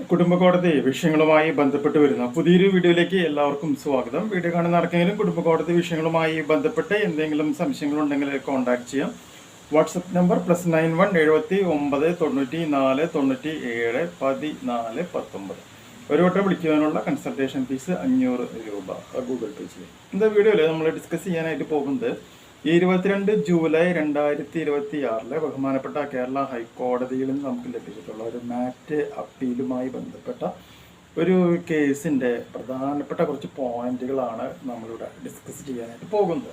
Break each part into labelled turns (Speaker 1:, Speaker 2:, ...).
Speaker 1: കുടുംബ കോടതി വിഷയങ്ങളുമായി ബന്ധപ്പെട്ട് വരുന്ന പുതിയൊരു വീഡിയോയിലേക്ക് എല്ലാവർക്കും സ്വാഗതം. വീഡിയോ കാണുന്ന ആർക്കെങ്കിലും കുടുംബ കോടതി വിഷയങ്ങളുമായി ബന്ധപ്പെട്ട് എന്തെങ്കിലും സംശയങ്ങളുണ്ടെങ്കിൽ കോൺടാക്ട് ചെയ്യാം. വാട്സപ്പ് നമ്പർ +91 71 94 97 14 ഒരു വട്ടം വിളിക്കുവാനുള്ള കൺസൾട്ടേഷൻ ഫീസ് 500 രൂപ ഗൂഗിൾ പേ ചെയ്യും. ഇന്നത്തെ വീഡിയോയിൽ നമ്മൾ ഡിസ്കസ് ചെയ്യാനായിട്ട് പോകുന്നത് 22 ജൂലൈ 2026 ബഹുമാനപ്പെട്ട കേരള ഹൈക്കോടതിയിൽ നിന്ന് നമുക്ക് ലഭിച്ചിട്ടുള്ള ഒരു മാറ്റ് അപ്പീലുമായി ബന്ധപ്പെട്ട ഒരു കേസിൻ്റെ പ്രധാനപ്പെട്ട കുറച്ച് പോയിന്റുകളാണ് നമ്മളിവിടെ ഡിസ്കസ് ചെയ്യാനായിട്ട് പോകുന്നത്.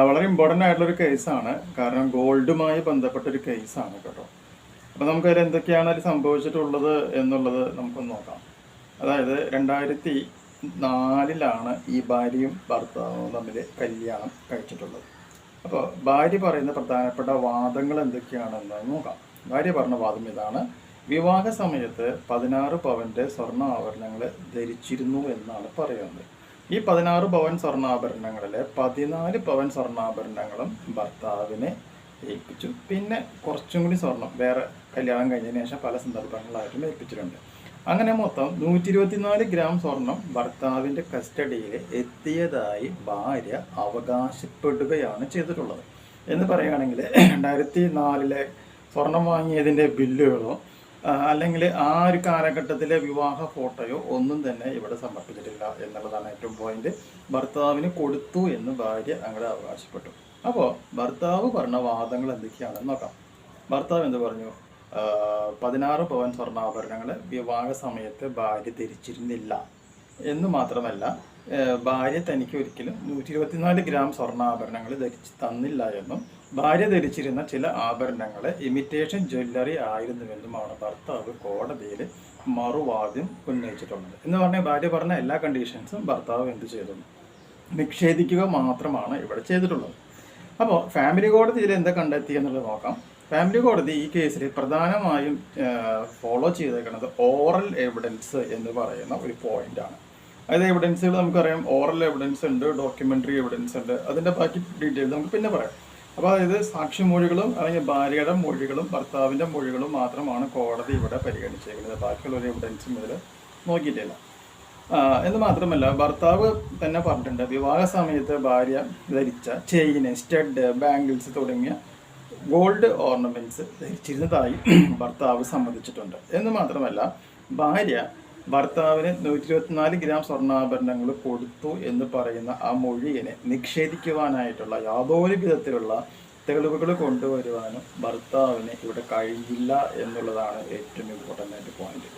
Speaker 1: വളരെ ഇമ്പോർട്ടൻ്റ് ആയിട്ടുള്ളൊരു കേസാണ്, കാരണം ഗോൾഡുമായി ബന്ധപ്പെട്ടൊരു കേസാണ് കേട്ടോ. അപ്പോൾ നമുക്കതിൽ എന്തൊക്കെയാണ് അതിൽ സംഭവിച്ചിട്ടുള്ളത് എന്നുള്ളത് നമുക്കൊന്ന് നോക്കാം. അതായത് 2004 ഈ ഭാര്യയും ഭർത്താവും തമ്മിൽ കല്യാണം കഴിച്ചിട്ടുള്ളത്. അപ്പോൾ ഭാര്യ പറയുന്ന പ്രധാനപ്പെട്ട വാദങ്ങൾ എന്തൊക്കെയാണെന്ന് നോക്കാം. ഭാര്യ പറഞ്ഞ വാദം ഇതാണ്: വിവാഹ സമയത്ത് 16 പവൻ്റെ സ്വർണ്ണ ആഭരണങ്ങൾ ധരിച്ചിരുന്നു എന്നാണ് പറയുന്നത്. ഈ 16 പവൻ സ്വർണ്ണാഭരണങ്ങളിലെ 14 പവൻ സ്വർണ്ണാഭരണങ്ങളും ഭർത്താവിനെ ഏൽപ്പിച്ചു. പിന്നെ കുറച്ചും കൂടി സ്വർണം വേറെ കല്യാണം കഴിഞ്ഞതിന് ശേഷം പല സന്ദർഭങ്ങളായിട്ടും ഏൽപ്പിച്ചിട്ടുണ്ട്. അങ്ങനെ മൊത്തം 124 ഗ്രാം സ്വർണം ഭർത്താവിൻ്റെ കസ്റ്റഡിയിൽ എത്തിയതായി ഭാര്യ അവകാശപ്പെടുകയാണ് ചെയ്തിട്ടുള്ളത്. എന്ന് പറയുകയാണെങ്കിൽ 2004 സ്വർണം വാങ്ങിയതിൻ്റെ ബില്ലുകളോ അല്ലെങ്കിൽ ആ ഒരു കാലഘട്ടത്തിലെ വിവാഹ ഫോട്ടോയോ ഒന്നും തന്നെ ഇവിടെ സമർപ്പിച്ചിട്ടില്ല എന്നുള്ളതാണ് ഏറ്റവും പോയിന്റ്. ഭർത്താവിന് കൊടുത്തു എന്ന് ഭാര്യ അങ്ങോട്ട് അവകാശപ്പെട്ടു. അപ്പോൾ ഭർത്താവ് പറഞ്ഞ വാദങ്ങൾ എന്തൊക്കെയാണെന്ന് നോക്കാം. ഭർത്താവ് എന്ത് പറഞ്ഞു? 16 പവൻ സ്വർണ്ണാഭരണങ്ങൾ വിവാഹ സമയത്ത് ഭാര്യ ധരിച്ചിരുന്നില്ല എന്ന് മാത്രമല്ല, ഭാര്യ തനിക്ക് ഒരിക്കലും 124 ഗ്രാം സ്വർണ്ണാഭരണങ്ങൾ ധരിച്ച് തന്നില്ല എന്നും ഭാര്യ ധരിച്ചിരുന്ന ചില ആഭരണങ്ങൾ ഇമിറ്റേഷൻ ജ്വല്ലറി ആയിരുന്നുവെന്നുമാണ് ഭർത്താവ് കോടതിയിൽ മറുവാദ്യം ഉന്നയിച്ചിട്ടുള്ളത്. എന്ന് പറഞ്ഞാൽ ഭാര്യ പറഞ്ഞ എല്ലാ കണ്ടീഷൻസും ഭർത്താവ് എന്ത് ചെയ്തു? നിഷേധിക്കുക മാത്രമാണ് ഇവിടെ ചെയ്തിട്ടുള്ളത്. അപ്പോൾ ഫാമിലി കോടതിയിൽ എന്താ കണ്ടെത്തി എന്നുള്ളത് നോക്കാം. ഫാമിലി കോടതി ഈ കേസിൽ പ്രധാനമായും ഫോളോ ചെയ്തേക്കുന്നത് ഓറൽ എവിഡൻസ് എന്ന് പറയുന്ന ഒരു പോയിന്റാണ്. അതായത് എവിഡൻസുകൾ നമുക്കറിയാം, ഓറൽ എവിഡൻസ് ഉണ്ട്, ഡോക്യുമെൻ്ററി എവിഡൻസ് ഉണ്ട്. അതിൻ്റെ ബാക്കി ഡീറ്റെയിൽസ് നമുക്ക് പിന്നെ പറയാം. അപ്പോൾ അതായത് സാക്ഷിമൊഴികളും അല്ലെങ്കിൽ ഭാര്യയുടെ മൊഴികളും ഭർത്താവിൻ്റെ മൊഴികളും മാത്രമാണ് കോടതി ഇവിടെ പരിഗണിച്ചേക്കുന്നത്. ബാക്കിയുള്ള ഒരു എവിഡൻസും ഇതിൽ നോക്കിയിട്ടില്ല. എന്ന് മാത്രമല്ല, ഭർത്താവ് തന്നെ പറഞ്ഞിട്ടുണ്ട് വിവാഹ സമയത്ത് ഭാര്യ ധരിച്ച ചെയിന്, സ്റ്റഡ്, ബാംഗിൾസ് തുടങ്ങിയ ഗോൾഡ് ഓർണമെൻറ്റ്സ് ധരിച്ചിരുന്നതായി ഭർത്താവ് സമ്മതിച്ചിട്ടുണ്ട്. എന്ന് മാത്രമല്ല, ഭാര്യ ഭർത്താവിന് 124 ഗ്രാം സ്വർണ്ണാഭരണങ്ങൾ കൊടുത്തു എന്ന് പറയുന്ന ആ മൊഴിയെ നിഷേധിക്കുവാനായിട്ടുള്ള യാതൊരു വിധത്തിലുള്ള തെളിവുകൾ കൊണ്ടുവരുവാനും ഭർത്താവിന് ഇവിടെ കഴിഞ്ഞില്ല എന്നുള്ളതാണ് ഏറ്റവും ഇമ്പോർട്ടൻ്റ് ആയിട്ട് പോയിന്റ്.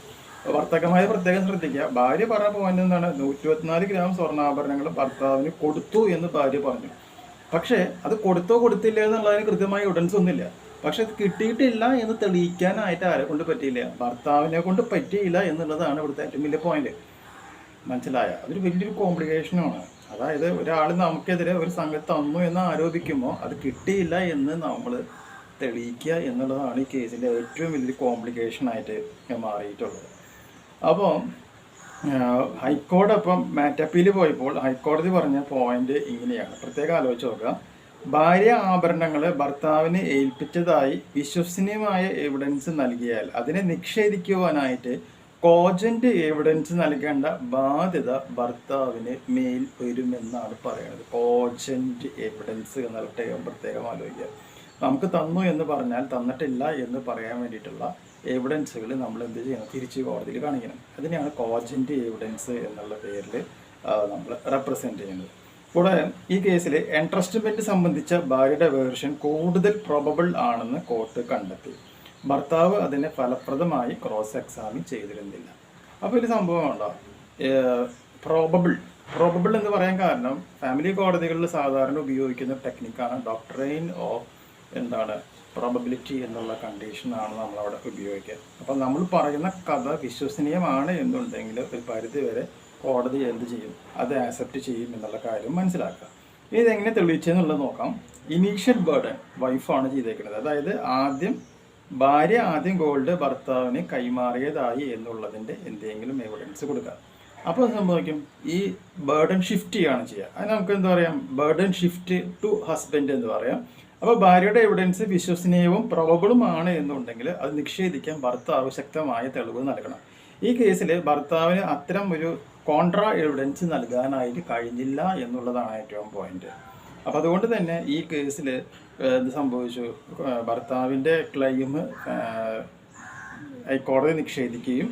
Speaker 1: വർത്തകമായ പ്രത്യേകം ശ്രദ്ധിക്കുക. ഭാര്യ പറഞ്ഞ പോയിന്റ് എന്താണ്? 124 ഗ്രാം സ്വർണ്ണാഭരണങ്ങൾ ഭർത്താവിന് കൊടുത്തു എന്ന് ഭാര്യ പറഞ്ഞു. പക്ഷേ അത് കൊടുത്തോ കൊടുത്തില്ല എന്നുള്ളതിന് കൃത്യമായ എവിഡൻസ് ഒന്നുമില്ല. പക്ഷെ അത് കിട്ടിയിട്ടില്ല എന്ന് തെളിയിക്കാനായിട്ട് ആരെ കൊണ്ട് പറ്റിയില്ല? ഭർത്താവിനെ കൊണ്ട് പറ്റിയില്ല എന്നുള്ളതാണ് ഇവിടുത്തെ ഏറ്റവും വലിയ പോയിന്റ്. മനസ്സിലായ? അതൊരു വലിയൊരു കോംപ്ലിക്കേഷനാണ്. അതായത് ഒരാൾ നമുക്കെതിരെ ഒരു സംഗതി തന്നു എന്ന് ആരോപിക്കുമ്പോൾ അത് കിട്ടിയില്ല എന്ന് നമ്മൾ തെളിയിക്കുക എന്നുള്ളതാണ് ഈ കേസിൻ്റെ ഏറ്റവും വലിയൊരു കോംപ്ലിക്കേഷനായിട്ട് മാറിയിട്ടുള്ളത്. അപ്പോൾ ഹൈക്കോടതി അപ്പം മാറ്റപ്പീൽ പോയപ്പോൾ ഹൈക്കോടതി പറഞ്ഞ പോയിന്റ് ഇങ്ങനെയാണ്, പ്രത്യേകം ആലോചിച്ച് നോക്കുക. ഭാര്യ ആഭരണങ്ങൾ ഭർത്താവിന് ഏൽപ്പിച്ചതായി വിശ്വസനീയമായ എവിഡൻസ് നൽകിയാൽ അതിനെ നിഷേധിക്കുവാനായിട്ട് കോജന്റ് എവിഡൻസ് നൽകേണ്ട ബാധ്യത ഭർത്താവിന് മേൽ വരുമെന്നാണ് പറയുന്നത്. കോജന്റ് എവിഡൻസ് എന്നുള്ള ടേം പ്രത്യേകം ആലോചിക്കുക. നമുക്ക് തന്നു എന്ന് പറഞ്ഞാൽ തന്നിട്ടില്ല എന്ന് പറയാൻ വേണ്ടിയിട്ടുള്ള എവിഡൻസുകൾ നമ്മൾ എന്ത് ചെയ്യണം? തിരിച്ച് കോടതിയിൽ കാണിക്കണം. അതിനെയാണ് കോജന്റ് എവിഡൻസ് എന്നുള്ള പേരിൽ നമ്മൾ റെപ്രസെൻറ്റ് ചെയ്യുന്നത്. കൂടാതെ ഈ കേസിൽ എൻട്രസ്റ്റ്മെൻറ്റ് സംബന്ധിച്ച ഭാര്യയുടെ വേർഷൻ കൂടുതൽ പ്രോബബിൾ ആണെന്ന് കോർട്ട് കണ്ടെത്തി. ഭർത്താവ് അതിനെ ഫലപ്രദമായി ക്രോസ് എക്സാമിൻ ചെയ്തിരുന്നില്ല. അപ്പോൾ ഒരു സംഭവം ഉണ്ടോ? പ്രോബബിൾ എന്ന് പറയാൻ കാരണം ഫാമിലി കോടതികളിൽ സാധാരണ ഉപയോഗിക്കുന്ന ടെക്നിക്കാണ് ഡോക്ട്രൈൻ ഓഫ് പ്രോബബിലിറ്റി എന്നുള്ള കണ്ടീഷനാണ് നമ്മളവിടെ ഉപയോഗിക്കുക. അപ്പം നമ്മൾ പറയുന്ന കഥ വിശ്വസനീയമാണ് എന്നുണ്ടെങ്കിൽ ഒരു പരിധി വരെ കോടതി എന്ത് ചെയ്യും? അത് ആക്സെപ്റ്റ് ചെയ്യും എന്നുള്ള കാര്യം മനസ്സിലാക്കുക. ഇതെങ്ങനെ തെളിയിച്ചെന്നുള്ളത് നോക്കാം. ഇനീഷ്യൽ ബേർഡൻ വൈഫാണ് ചെയ്തേക്കുന്നത്. അതായത് ഭാര്യ ആദ്യം ഗോൾഡ് ഭർത്താവിന് കൈമാറിയതായി എന്നുള്ളതിൻ്റെ എന്തെങ്കിലും എവിഡൻസ് കൊടുക്കുക. അപ്പോൾ സംഭവിക്കും, ഈ ബേർഡൻ ഷിഫ്റ്റ് ചെയ്യുകയാണ് ചെയ്യുക. അത് നമുക്ക് എന്താ പറയാം? ബേർഡൻ ഷിഫ്റ്റ് ടു ഹസ്ബൻഡ് എന്ന് പറയാം. അപ്പോൾ ഭാര്യയുടെ എവിഡൻസ് വിശ്വസനീയവും പ്രൊബബിളുമാണ് എന്നുണ്ടെങ്കിൽ അത് നിഷേധിക്കാൻ ഭർത്താവ് ശക്തമായ തെളിവ് നൽകണം. ഈ കേസിൽ ഭർത്താവിന് അത്തരം ഒരു കോൺട്രാ എവിഡൻസ് നൽകാനായിട്ട് കഴിഞ്ഞില്ല എന്നുള്ളതാണ് ഏറ്റവും പോയിന്റ്. അപ്പോൾ അതുകൊണ്ട് തന്നെ ഈ കേസിൽ എന്ത് സംഭവിച്ചു, ഭർത്താവിൻ്റെ ക്ലെയിം ഹൈക്കോടതി നിഷേധിക്കുകയും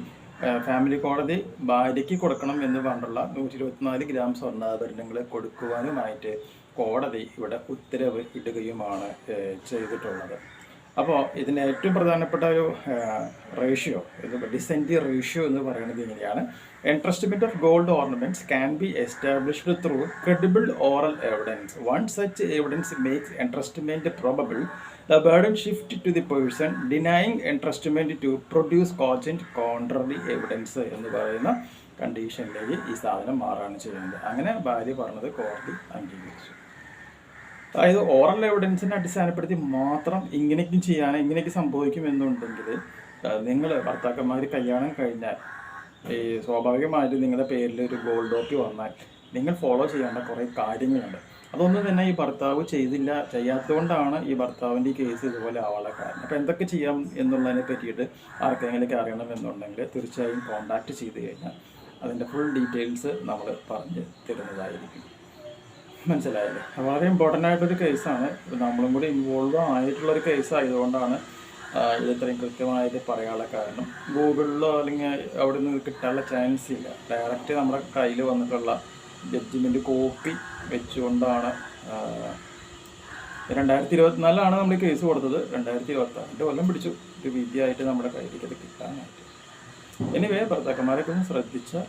Speaker 1: ഫാമിലി കോടതി ഭാര്യയ്ക്ക് കൊടുക്കണം എന്ന് പറഞ്ഞുള്ള 124 ഗ്രാം സ്വർണ്ണാഭരണങ്ങൾ കൊടുക്കുവാനുമായിട്ട് കോടതി ഇവിടെ ഉത്തരവ് ഇടുകയുമാണ് ചെയ്തിട്ടുള്ളത്. അപ്പോൾ ഇതിന് ഏറ്റവും പ്രധാനപ്പെട്ട ഒരു റേഷ്യോ, ഡിസെൻറ്റി റേഷ്യോ എന്ന് പറയുന്നത് ഇങ്ങനെയാണ്: entrustment of gold ornaments can be established through credible oral evidence. One such evidence makes entrustment probable. The burden shift to the person denying entrustment to produce cogent contrary evidence എന്ന് പറയുന്ന കണ്ടീഷനിലേക്ക് ഈ സാധനം മാറാണ് ചെയ്യുന്നത്. അങ്ങനെ ഭാര്യ പറഞ്ഞത് കോടതി അംഗീകരിച്ചു. അതായത് ഓറൽ എവിഡൻസിനെ അടിസ്ഥാനപ്പെടുത്തി മാത്രം ഇങ്ങനെയൊക്കെ സംഭവിക്കും എന്നുണ്ടെങ്കിൽ നിങ്ങൾ ഭർത്താക്കന്മാർ കല്യാണം കഴിഞ്ഞാൽ ഈ സ്വാഭാവികമായിട്ട് നിങ്ങളുടെ പേരിൽ ഒരു ഗോൾഡ് ഓപ്പി വന്നാൽ നിങ്ങൾ ഫോളോ ചെയ്യേണ്ട കുറേ കാര്യങ്ങളുണ്ട്. അതൊന്നും തന്നെ ഈ ഭർത്താവ് ചെയ്യാത്തതുകൊണ്ടാണ് ഈ ഭർത്താവിൻ്റെ ഈ കേസ് ഇതുപോലെ ആവാനുള്ള കാരണം. അപ്പോൾ എന്തൊക്കെ ചെയ്യാം എന്നുള്ളതിനെ പറ്റിയിട്ട് ആർക്കെങ്കിലൊക്കെ അറിയണമെന്നുണ്ടെങ്കിൽ തീർച്ചയായും കോൺടാക്റ്റ് ചെയ്ത് കഴിഞ്ഞാൽ അതിൻ്റെ ഫുൾ ഡീറ്റെയിൽസ് നമ്മൾ പറഞ്ഞ് തരുന്നതായിരിക്കും. മനസ്സിലായല്ലേ? വളരെ ഇമ്പോർട്ടൻ്റ് ആയിട്ടൊരു കേസാണ്. നമ്മളും കൂടി ഇൻവോൾവ് ആയിട്ടുള്ളൊരു കേസ് ആയതുകൊണ്ടാണ് ഇത് ഇത്രയും കൃത്യമായിട്ട് പറയാനുള്ള കാരണം. ഗൂഗിളിലോ അല്ലെങ്കിൽ അവിടെ നിന്ന് കിട്ടാനുള്ള ചാൻസ് ഇല്ല. ഡയറക്റ്റ് നമ്മുടെ കയ്യിൽ വന്നിട്ടുള്ള ജഡ്ജിമെൻറ്റ് കോപ്പി വെച്ചുകൊണ്ടാണ് 2024 നമ്മൾ കേസ് കൊടുത്തത്. 2026 കൊല്ലം പിടിച്ചു ഒരു വിധിയായിട്ട് നമ്മുടെ കയ്യിലേക്ക് അത് കിട്ടാനായിട്ട്. എനിവേ ഭർത്താക്കന്മാരൊക്കെ ഒന്ന് ശ്രദ്ധിച്ച